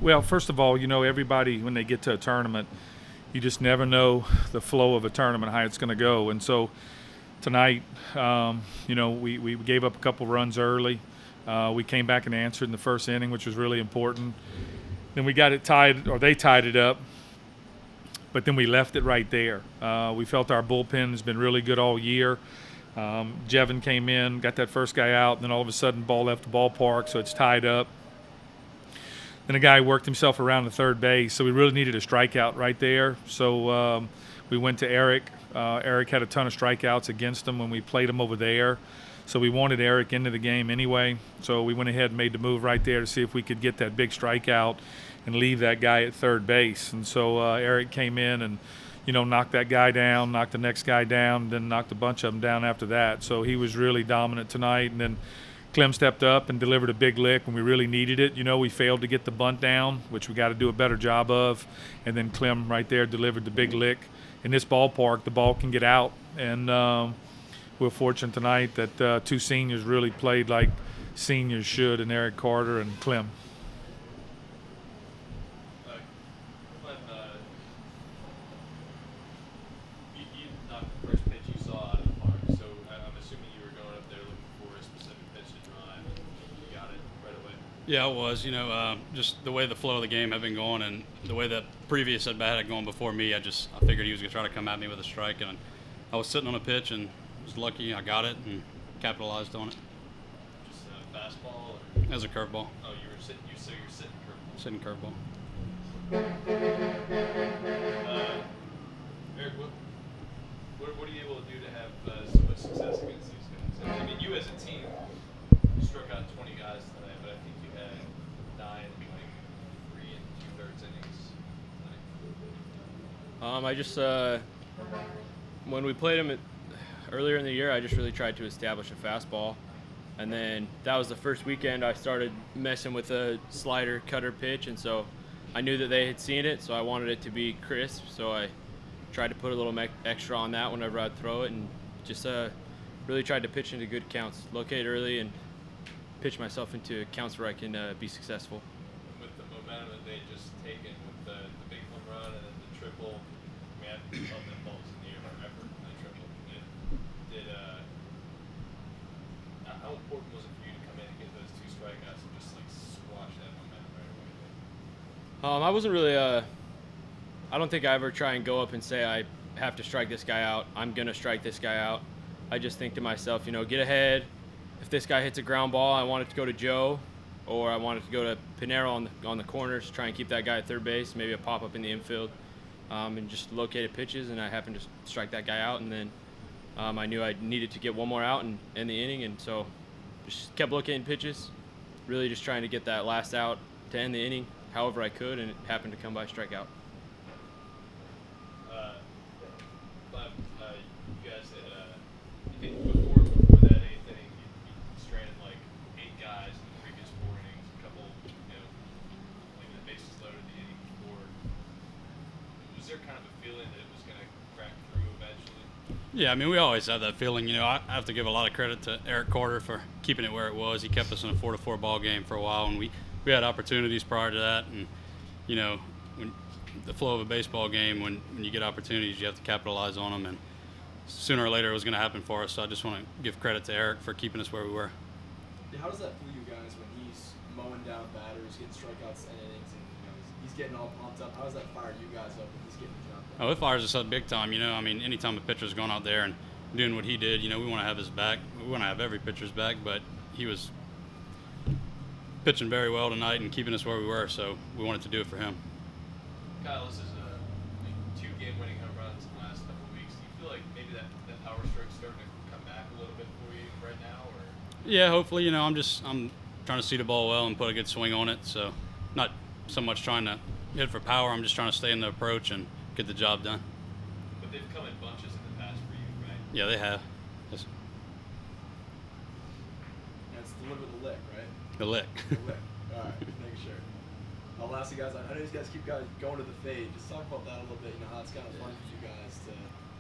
Well, first of all, everybody, when they get to a tournament, you just never know the flow of a tournament, how it's going to go. And so tonight, we gave up a couple runs early. We came back and answered in the first inning, which was really important. Then we got it tied, or they tied it up, but then we left it right there. We felt our bullpen has been really good all year. Jevin came in, got that first guy out, and then all of a sudden ball left the ballpark, so it's tied up. Then a guy worked himself around the third base, so we really needed a strikeout right there. So we went to Eric. Eric had a ton of strikeouts against him when we played him over there. So we wanted Eric into the game anyway. So we went ahead and made the move right there to see if we could get that big strikeout and leave that guy at third base. And so Eric came in and, knocked that guy down, knocked the next guy down, then knocked a bunch of them down after that. So he was really dominant tonight. And then Clem stepped up and delivered a big lick when we really needed it. We failed to get the bunt down, which we got to do a better job of. And then Clem right there delivered the big lick. In this ballpark, the ball can get out. And we're fortunate tonight that two seniors really played like seniors should, in Eric Carter and Clem. You knocked the first pitch you saw out of the park, so I'm assuming you were going up there looking for a specific pitch to drive, and you got it right away. Yeah, it was. Just the way the flow of the game had been going, and the way the previous at bat had gone before me, I figured he was going to try to come at me with a strike, and I was sitting on a pitch and was lucky I got it and capitalized on it. Just a fastball, or As a curveball. oh, you're sitting curveball. Sitting curveball. Eric, what are you able to do to have so much success against these guys? I mean, you as a team struck out 20 guys tonight, but I think you had 9 in like 3 2/3 innings tonight. I just when we played him earlier in the year, I just really tried to establish a fastball, and then that was the first weekend I started messing with a slider cutter pitch, and so I knew that they had seen it, so I wanted it to be crisp, so I tried to put a little extra on that whenever I'd throw it, and just really tried to pitch into good counts, locate early, and pitch myself into counts where I can be successful. With the momentum that they just taken with the big home run and then the triple, I love that balls in the air effort in the triple. How important was it for you to come in and get those 2 strikeouts and just like squash that momentum right away? I wasn't really I don't think I ever try and go up and say I have to strike this guy out. I'm going to strike this guy out. I just think to myself, get ahead. If this guy hits a ground ball, I want it to go to Joe, or I want it to go to Pinero on the corners, try and keep that guy at third base, maybe a pop-up in the infield, and just located pitches, and I happened to strike that guy out, and then I knew I needed to get one more out and end the inning, and so just kept locating pitches, really just trying to get that last out to end the inning however I could, and it happened to come by strikeout. You guys had, I think before that 8th inning, you stranded like 8 guys in the previous 4 innings, a couple, leaving the bases loaded the inning before. Was there kind of a feeling that it was going to crack through eventually? Yeah, we always have that feeling. I have to give a lot of credit to Eric Carter for keeping it where it was. He kept us in a 4-4 ball game for a while, and we had opportunities prior to that. And, when the flow of a baseball game, when you get opportunities, you have to capitalize on them. And sooner or later, it was going to happen for us. So I just want to give credit to Eric for keeping us where we were. How does that feel you guys when he's mowing down batters, getting strikeouts in innings, and he's getting all pumped up? How does that fire you guys up when he's getting the job done? Oh, it fires us up big time. Anytime a pitcher's going out there and doing what he did, we want to have his back. We want to have every pitcher's back, but he was pitching very well tonight and keeping us where we were, so we wanted to do it for him. Kyle, this is 2 game-winning home runs in the last couple of weeks. Do you feel like maybe that power stroke's starting to come back a little bit for you right now? Or? Yeah, hopefully. I'm trying to see the ball well and put a good swing on it. So not so much trying to hit for power. I'm just trying to stay in the approach and get the job done. But they've come in bunches in the past for you, right? Yeah, they have. Yes. That's deliver the lick, right? The lick. The lick. All right, just making sure. I'll ask you guys. I know these guys keep going to the fade. Just talk about that a little bit. How it's kind of fun for you guys to.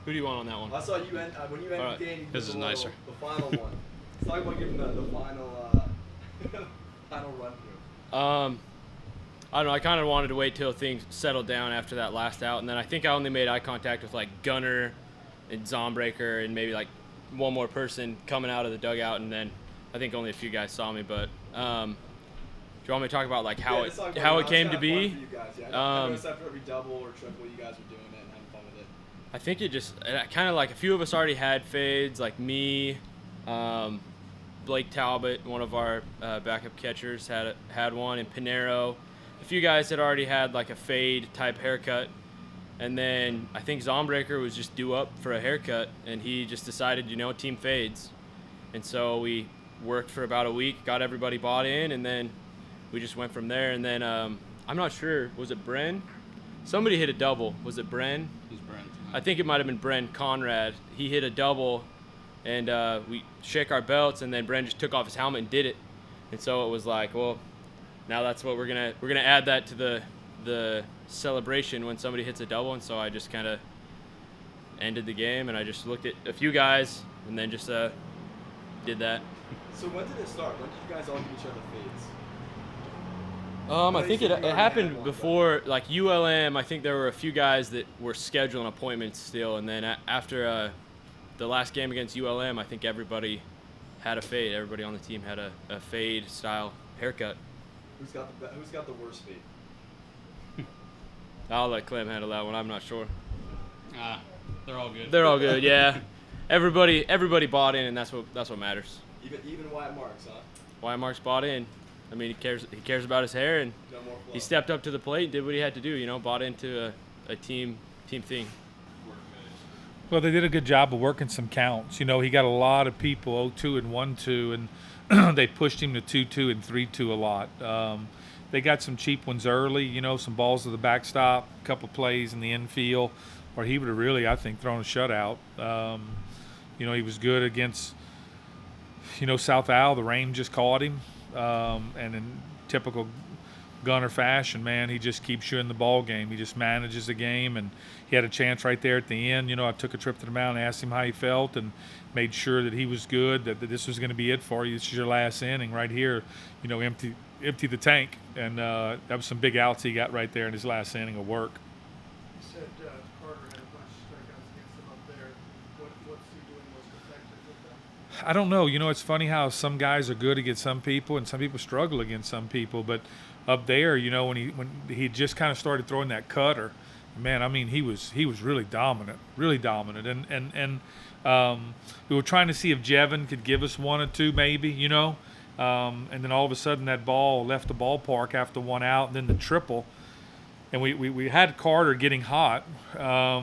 Who do you want on that one? I saw you end when you ended All right. the game. This is nicer. The final one. Let's talk about giving the final final run through. I don't know. I kind of wanted to wait till things settled down after that last out, and then I think I only made eye contact with like Gunner and Zombreaker and maybe like one more person coming out of the dugout, and then I think only a few guys saw me. But do you want me to talk about like how it came to be? You guys. Yeah, I noticed after every double or triple, you guys were doing it and having fun with it. I think it kind of like a few of us already had fades, like me, Blake Talbot, one of our backup catchers, had one, and Pinero. A few guys had already had like a fade type haircut, and then I think Zombreaker was just due up for a haircut, and he just decided, team fades, and so we worked for about a week, got everybody bought in, and then we just went from there. And then I'm not sure, was it Bren? Somebody hit a double. Was it Bren? It was Brent. I think it might have been Bren Conrad. He hit a double, and we shake our belts, and then Bren just took off his helmet and did it. And so it was like, well, now that's what we're gonna add that to the celebration when somebody hits a double. And so I just kind of ended the game, and I just looked at a few guys, and then just did that. So when did it start? When did you guys all give each other fades? I think it happened before, like ULM. I think there were a few guys that were scheduling appointments still, and then after the last game against ULM, I think everybody had a fade. Everybody on the team had a fade style haircut. Who's got the worst fade? I'll let Clem handle that one. I'm not sure. They're all good. They're all good, yeah. Everybody bought in, and that's what matters. Even Wyatt Marks, huh? Wyatt Marks bought in. I mean, he cares about his hair, and No more flow. he stepped up to the plate and did what he had to do. Bought into a team thing. Well, they did a good job of working some counts. He got a lot of people 0-2 and 1-2, and they pushed him to 2-2 and 3-2 a lot. They got some cheap ones early, some balls to the backstop, a couple plays in the infield, or he would have really, I think, thrown a shutout. He was good against, South Al. The rain just caught him, and in typical Gunner fashion, man, he just keeps you in the ball game. He just manages the game, and he had a chance right there at the end. I took a trip to the mound and asked him how he felt, and made sure that he was good, that this was going to be it for you. This is your last inning right here, empty the tank, and that was some big outs he got right there in his last inning of work. You said Carter had a bunch of strikeouts against him up there. What's he doing most effective with them? I don't know. It's funny how some guys are good against some people and some people struggle against some people. But up there, when he just kind of started throwing that cutter, man, I mean, he was really dominant. And we were trying to see if Jevin could give us one or two, maybe, and then all of a sudden that ball left the ballpark after one out, and then the triple. And we had Carter getting hot.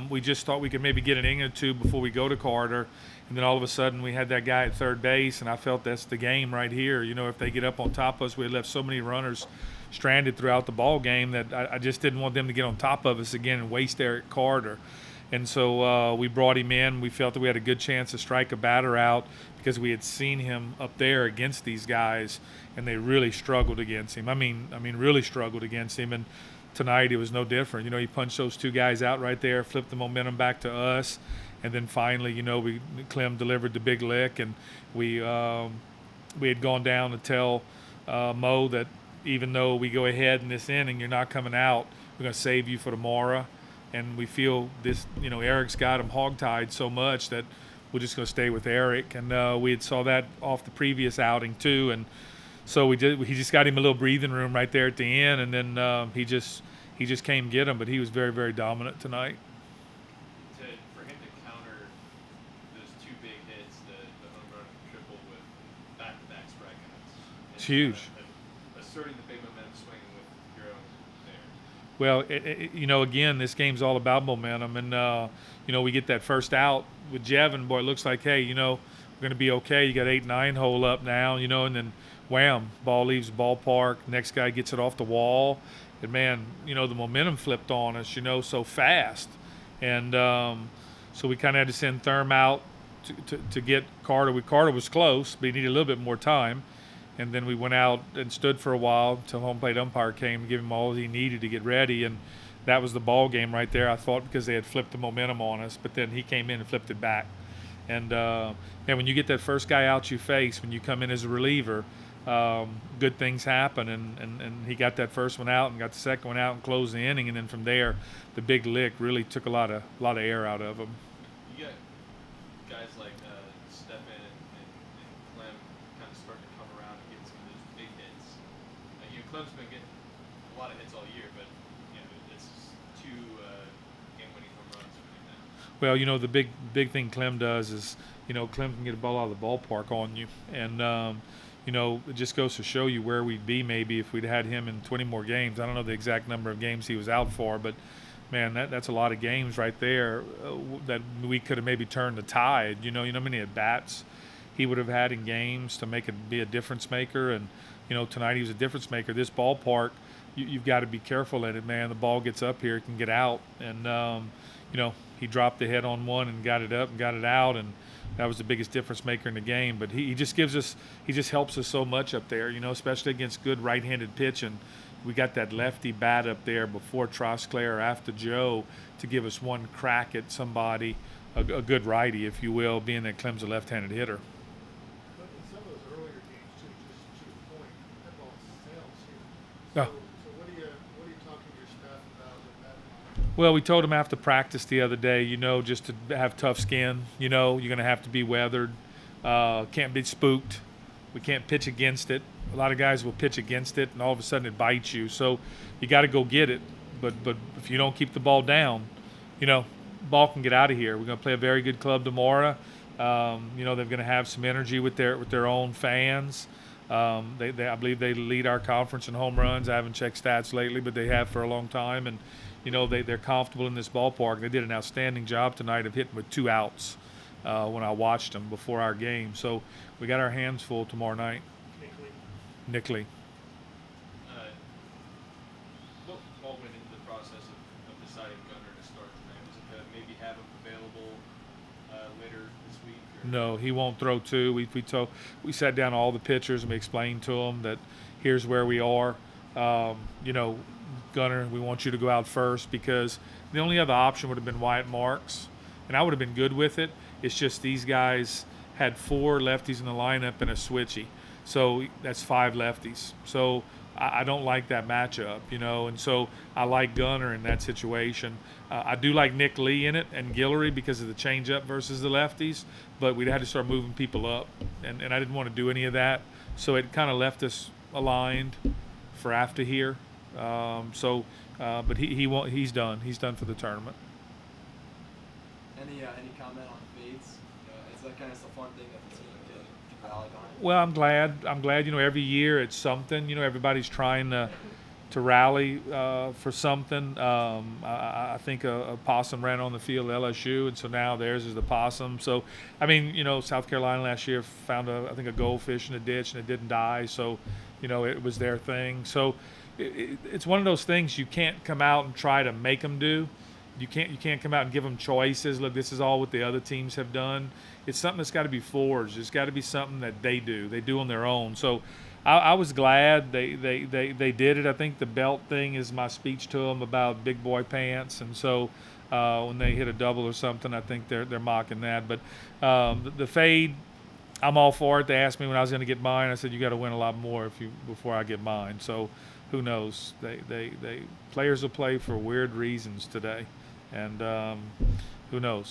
We just thought we could maybe get an inning or two before we go to Carter. And then all of a sudden we had that guy at third base, and I felt that's the game right here. If they get up on top of us, we had left so many runners stranded throughout the ball game that I just didn't want them to get on top of us again and waste Eric Carter. And so we brought him in. We felt that we had a good chance to strike a batter out because we had seen him up there against these guys, and they really struggled against him. I mean, really struggled against him. And tonight it was no different. He punched those two guys out right there, flipped the momentum back to us, and then finally, Clem delivered the big lick, and we had gone down to tell Mo that even though we go ahead in this inning, you're not coming out. We're going to save you for tomorrow. And we feel this, Eric's got him hogtied so much that we're just going to stay with Eric. And we had saw that off the previous outing too. And so he just got him a little breathing room right there at the end. And then he just came get him. But he was very, very dominant tonight. For him to counter those two big hits, the home run and triple with back-to-back strikeouts. It's huge. Asserting the big momentum swinging with your own there. Well, again, this game's all about momentum. And, we get that first out with Jevin. Boy, it looks like, hey, we're going to be okay. You got 8-9 hole up now, and then wham, ball leaves the ballpark. Next guy gets it off the wall. And, man, the momentum flipped on us, so fast. And so we kind of had to send Thurm out to get Carter. Carter was close, but he needed a little bit more time. And then we went out and stood for a while until home plate umpire came to give him all he needed to get ready. And that was the ball game right there, I thought, because they had flipped the momentum on us. But then he came in and flipped it back. And when you get that first guy out you face, when you come in as a reliever, good things happen. And he got that first one out and got the second one out and closed the inning. And then from there, the big lick really took a lot of air out of him. You got guys like Stephen and Clem kind of starting to come around and get some of those big hits. Clem's been getting a lot of hits all year, but it's two game-winning home runs right now. Well, the big thing Clem does is, Clem can get a ball out of the ballpark on you, and it just goes to show you where we'd be maybe if we'd had him in 20 more games. I don't know the exact number of games he was out for, but man, that's a lot of games right there that we could have maybe turned the tide. You know how many at bats he would have had in games to make it be a difference maker, and tonight he was a difference maker. This ballpark, you've got to be careful at it, man. The ball gets up here, it can get out, and he dropped the head on one and got it up and got it out, and that was the biggest difference maker in the game. But he just helps us so much up there, especially against good right-handed pitching. We got that lefty bat up there before Trosclair or after Joe to give us one crack at somebody, a good righty, if you will, being that Clem's a left-handed hitter. But in some of those earlier games, too, just to your point, that ball sails here. Yeah. So what are you talking to your staff about with that? Well, we told him after practice the other day, just to have tough skin. You're going to have to be weathered. Can't be spooked. We can't pitch against it. A lot of guys will pitch against it, and all of a sudden it bites you. So you got to go get it. But if you don't keep the ball down, ball can get out of here. We're going to play a very good club tomorrow. They're going to have some energy with their own fans. I believe they lead our conference in home runs. I haven't checked stats lately, but they have for a long time. And they're comfortable in this ballpark. They did an outstanding job tonight of hitting with 2 outs when I watched them before our game. So we got our hands full tomorrow night. Nickley. What went into the process of deciding Gunner to start tonight? Was it to maybe have him available later this week? Or? No, he won't throw 2. We sat down all the pitchers and we explained to them that here's where we are. Gunner, we want you to go out first, because the only other option would have been Wyatt Marks, and I would have been good with it. It's just these guys had 4 lefties in the lineup and a switchy. So that's 5 lefties. So I don't like that matchup, and so I like Gunner in that situation. I do like Nick Lee in it and Guillory because of the changeup versus the lefties, but we'd had to start moving people up, and I didn't want to do any of that. So it kind of left us aligned for after here. But he won't. He's done. He's done for the tournament. Any comment on fades? Is that kind of the fun thing that the team can rally on? Well, I'm glad. Every year it's something. Everybody's trying to rally for something. I think a possum ran on the field at LSU, and so now theirs is the possum. So, South Carolina last year found a goldfish in a ditch and it didn't die. So, it was their thing. So, it's one of those things you can't come out and try to make them do. You can't come out and give them choices. Look, this is all what the other teams have done. It's something that's got to be forged. It's got to be something that they do on their own. So I was glad they did it. I think the belt thing is my speech to them about big boy pants, and so when they hit a double or something, I think they're mocking that. But the fade, I'm all for it. They asked me when I was going to get mine. I said, you got to win a lot more before I get mine. So who knows? They players will play for weird reasons today, and who knows?